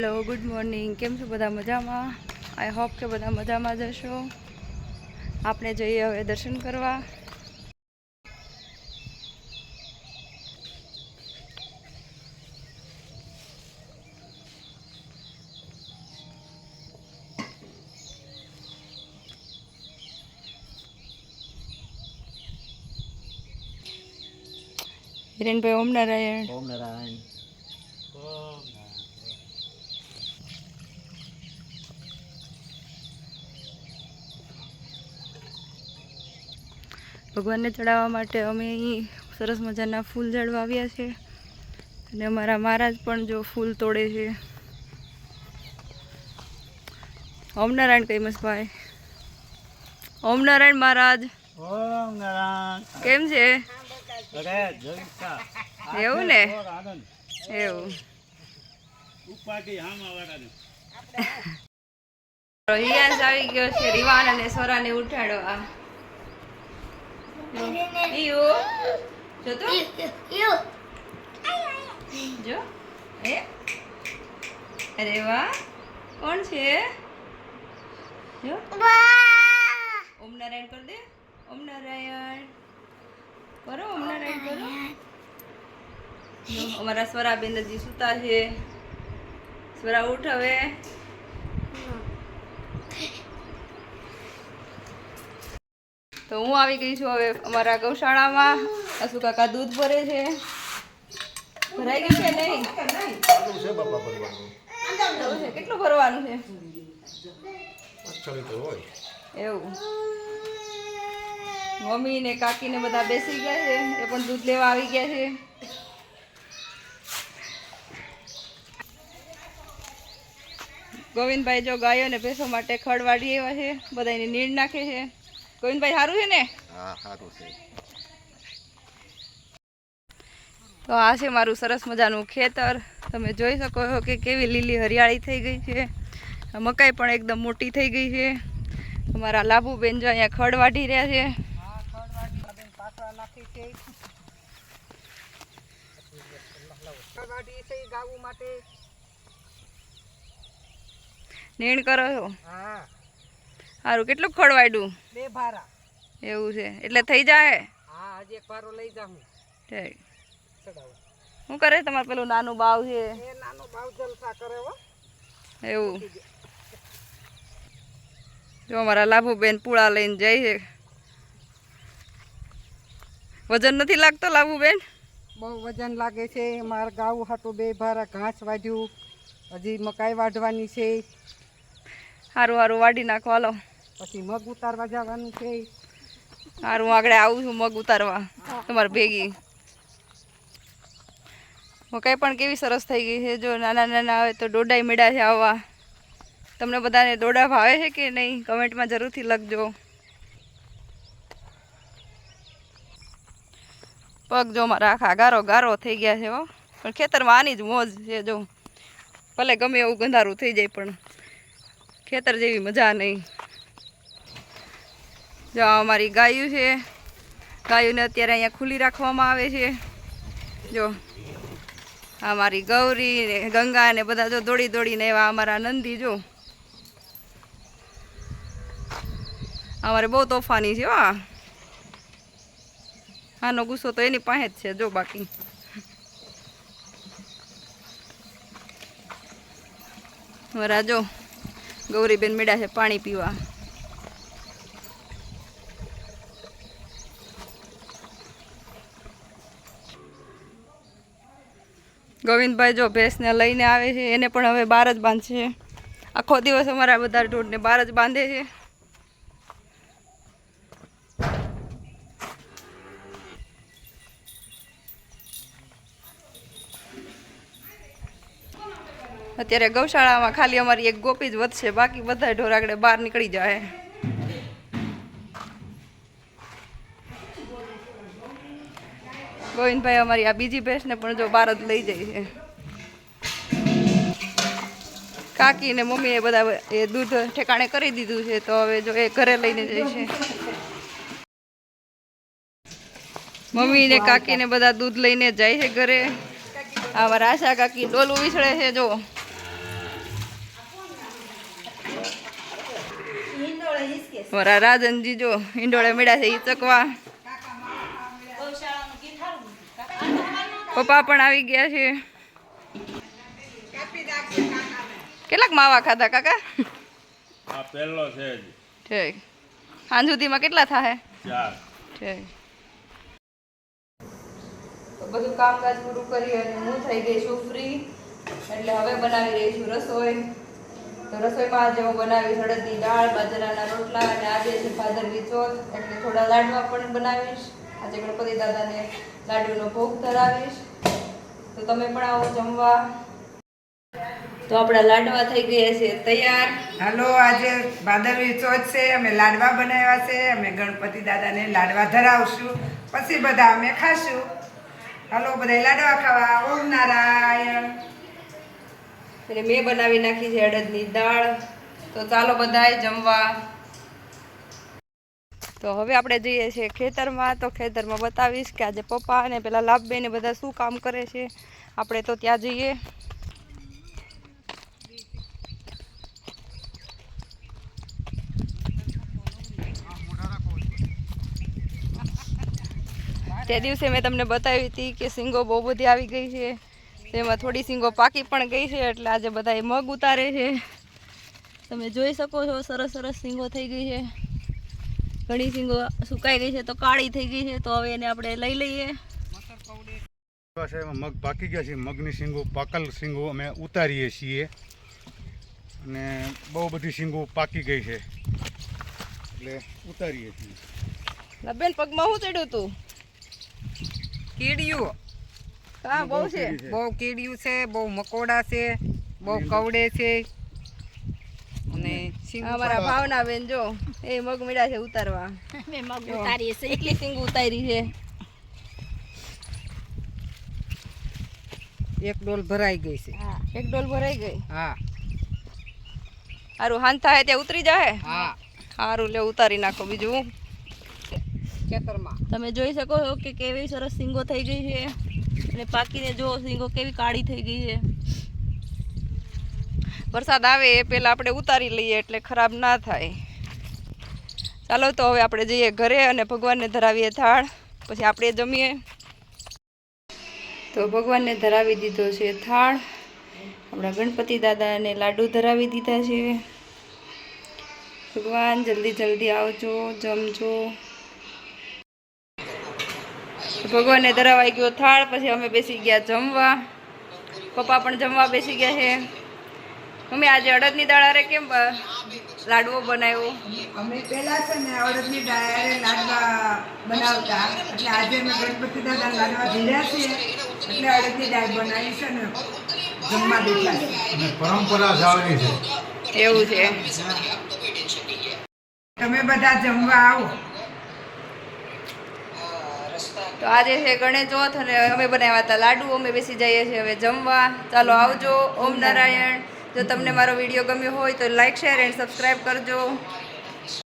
Hello, good morning. કેમ છો બધા? મજામાં? આઈ હોપ કે બધા મજામાં જ હશો. આપણે જઈએ હવે દર્શન કરવા. હિરેનભાઈ, ઓમ નારાયણ. ઓમ નારાયણ. ભગવાનને ચડાવવા માટે અમે અહીં સરસ મજાના ફૂલ ઝાડ વાવ્યા છે અને અમારા મહારાજ પણ જો ફૂલ તોડે છે. ઓમ નારાયણ કૈમસભાઈ. ઓમ નારાયણ મહારાજ. ઓમ નારાયણ. કેમ છે? અરે જલસા. એવું ને? એવું. ઉપાડી હામા વાળાને. હિયાસ આવી ગયો છે રીવાન અને સ્વરાને ઉઠાડવા. ઈયો જો તો જો એ અરે વાહ, કોણ છે? જો ઓમ નારાયણ કર દે. ઓમ નારાયણ કરો. ઓમ નારાયણ કરો. જો અમારા સ્વરાબેન હજી સુતા છે. સ્વરા ઉઠ હવે. તો હું આવી ગઈ છું હવે અમારા ગૌશાળામાં. અસુ કાકા દૂધ ભરે છે. ભરાઈ ગયું છે? નહીં કેટલું ભરવાનું છે? એવું. મમ્મી ને કાકી ને બધા બેસી ગયા છે. એ પણ દૂધ લેવા આવી ગયા છે. ગોવિંદભાઈ જો ગાયો ને ભેંસો માટે ખડ વાળી એવા છે. બધાને નીણ નાખે છે. ગોવિંદભાઈ સારું છે ને? હા, સારું છે. તો આ છે મારું સરસ મજાનું ખેતર. તમે જોઈ શકો છો કે કેવી લીલી હરિયાળી થઈ ગઈ છે. મકાઈ પણ એકદમ મોટી થઈ ગઈ છે. અમારા લાભુબેન જો અહીંયા ખડ વાઢી રહ્યા છે. નીણ કરો છો? સારું. કેટલું ખડ વાઢ્યું? 2 ભારા. એવું છે એટલે થઈ જાય? હા, હજી એક ભારો લઈ જાઉં. ઠીક. ચડાવો. શું કરે તમારે પેલું નાનું બાવ છે? એ નાનો ભાવ જલસા કરે હો. એવું. જો અમારા લાભુબેન પૂળા લઈને જાય છે. વજન નથી લાગતો લાભુબેન? બહુ વજન લાગે છે. મારા ગાઉ હાટું 2 ભારા ઘાસ વાઢ્યું. હજી મકાઈ વાઢવાની છે. સારું સારું વાઢી નાખો હાલો. પછી મગ ઉતારવા જવાનું છે. સારું, હું આગળ આવું છું મગ ઉતારવા તમારે ભેગી. મકાઈ પણ કેવી સરસ થઈ ગઈ છે. જો નાના નાના આવે તો ડોડાઈ મેળા છે આવવા. તમને બધાને ડોડા ભાવે છે કે નહીં? કમેન્ટમાં જરૂરથી લખજો. પગ જો મારા આખા ગારો ગારો થઈ ગયા છે હો. પણ ખેતરમાં આની જ મોજ છે. જો ભલે ગમે એવું ગંધારું થઈ જાય પણ ખેતર જેવી મજા નહીં. જો અમારી ગાયું છે. ગાયુંને અત્યારે અહીંયા ખુલ્લી રાખવામાં આવે છે. જો અમારી ગૌરી ને ગંગા ને બધા જો દોડી દોડીને એવા અમારા નંદી જો અમારે બહુ તોફાની છે. આનો ગુસ્સો તો એની પાસે જ છે. જો બાકી મારા જો ગૌરીબેન મેળા છે પાણી પીવા. ગોવિંદભાઈ જો ભેંસને લઈને આવે છે. એને પણ હવે બહાર જ બાંધશે. આખો દિવસ અમારા બધા ઢોરને બહાર જ બાંધે છે. અત્યારે ગૌશાળામાં ખાલી અમારી એક ગોપી જ વધશે. બાકી બધા ઢોર આગળ બહાર નીકળી જાય. ગોવિંદભાઈ અમારી આ બીજી ભેંસને પણ જો બહાર જ લઈ જાય છે. કાકી ને મમ્મી એ બધા એ દૂધ ઠેકાણે કરી દીધું છે. તો હવે જો એ ઘરે લઈને જાય છે. મમ્મી ને કાકી ને બધા દૂધ લઈને જાય છે ઘરે. અમારા આશા કાકી ડોલું વિસળે છે. જો મારા રાજનજી જો ઈંડોળે મળ્યા છે ઈ ચકવા. પપ્પા પણ આવી ગયા છે. કેટલાક માવા ખાધા કાકા? આ પહેલો છે જ. ઠીક. સાંજ સુધીમાં કેટલા થાય? 4. ઠીક. તો બધું કામકાજ પૂરું કરી અને હું થઈ ગઈ છું ફ્રી. એટલે હવે બનાવી રહી છું રસોઈ. તો રસોઈમાં આજે હું બનાવીશ અડદની દાળ, બાજરાના રોટલા અને આજે છે ભાદરવી ચોથ એટલે થોડા લાડવા પણ બનાવીશ. આજે ગણપતિ દાદાને લાડુનો ભોગ ધરાવીશ. તો તમે પણ આવો જમવા. તો આપણા લાડવા થઈ ગયા છે તૈયાર. હાલો, આજે ભાદરવી ચોથ છે, અમે લાડવા બનાવ્યા છે. અમે ગણપતિ દાદાને લાડવા ધરાવશું, પછી બધા અમે ખાશું. હાલો બધા લાડવા ખાવા. ઓમ નારાયણ. એટલે મેં બનાવી નાખી છે અડદની દાળ. તો ચાલો બધાય જમવા. તો હવે આપણે જઈએ છીએ ખેતરમાં. તો ખેતરમાં બતાવીશ કે આજે પપ્પા અને પેલા લાભબેન ને બધા શું કામ કરે છે. આપણે તો ત્યાં જઈએ. તે દિવસે મેં તમને બતાવી હતી કે સિંગો બહુ બધી આવી ગઈ છે. તેમાં થોડી સિંગો પાકી પણ ગઈ છે એટલે આજે બધા મગ ઉતારે છે. તમે જોઈ શકો છો સરસ સરસ સિંગો થઈ ગઈ છે. ઘણી સિંગો સુકાઈ ગઈ છે તો કાળી થઈ ગઈ છે. તો હવે એને આપણે લઈ લઈએ. મગ પાકી ગયા છે. મગની શીંગો, પાકલ શીંગો અમે ઉતારીએ છીએ અને બહુ બધી શીંગો પાકી ગઈ છે એટલે ઉતારીએ છીએ. બેન પગમાં શું ચડ્યું તું? કીડિયું હા બહુ છે. બહુ કીડિયું છે, બહુ મકોડા છે, બહુ કવડે છે. અને અમારા ભાવના બેન જો એ મગ મીડા છે ઉતારવા. મગ ઉતારીએ છે. એટલી સિંગ ઉતારી છે. એક ડોલ ભરાઈ ગઈ છે. એક ડોલ ભરાઈ ગઈ. હા સારું હાન થાય ત્યાં ઉતરી જાય. હા સારું લે ઉતારી નાખો. બીજું ખેતરમાં તમે જોઈ શકો છો કે કેવી સરસ સિંગો થઈ ગઈ છે અને પાકીને જો સિંગો કેવી કાળી થઈ ગઈ છે. વરસાદ આવે એ પહેલાં આપણે ઉતારી લઈએ એટલે ખરાબ ના થાય. ચાલો તો હવે આપણે જઈએ ઘરે અને ભગવાનને ધરાવીએ થાળ. પછી આપણે જમીએ. તો ભગવાનને ધરાવી દીધો છે થાળ. આપણા ગણપતિ દાદાને લાડુ ધરાવી દીધા છે. ભગવાન જલ્દી જલ્દી આવજો, જમજો. ભગવાનને ધરાવાઈ ગયો થાળ. પછી અમે બેસી ગયા જમવા. પપ્પા પણ જમવા બેસી ગયા છે. મમ્મી આજે અડદની દાળ હારે કેમ લાડવો બનાવ્યો? અમે પહેલા છે ને અડદની દાળ લાડવા બનાવતા, એટલે આજે અમે ગણપતિ દાદા લાડવા ધીર્યા છીએ એટલે અડદની દાળ બનાવી છે ને જમવા બેઠા છે. અને પરંપરા જાળવી છે. એવું છે. તમે બધા જમવા આવો. તો આજે છે ગણેશ ચોથ અને અમે બનાવ્યા હતા લાડુ. અમે બેસી જઈએ છીએ હવે જમવા. ચાલો આવજો. ઓમ નારાયણ. જો તમને મારો વિડીયો ગમ્યો હોય તો લાઈક, શેર એન્ડ સબસ્ક્રાઈબ કરજો.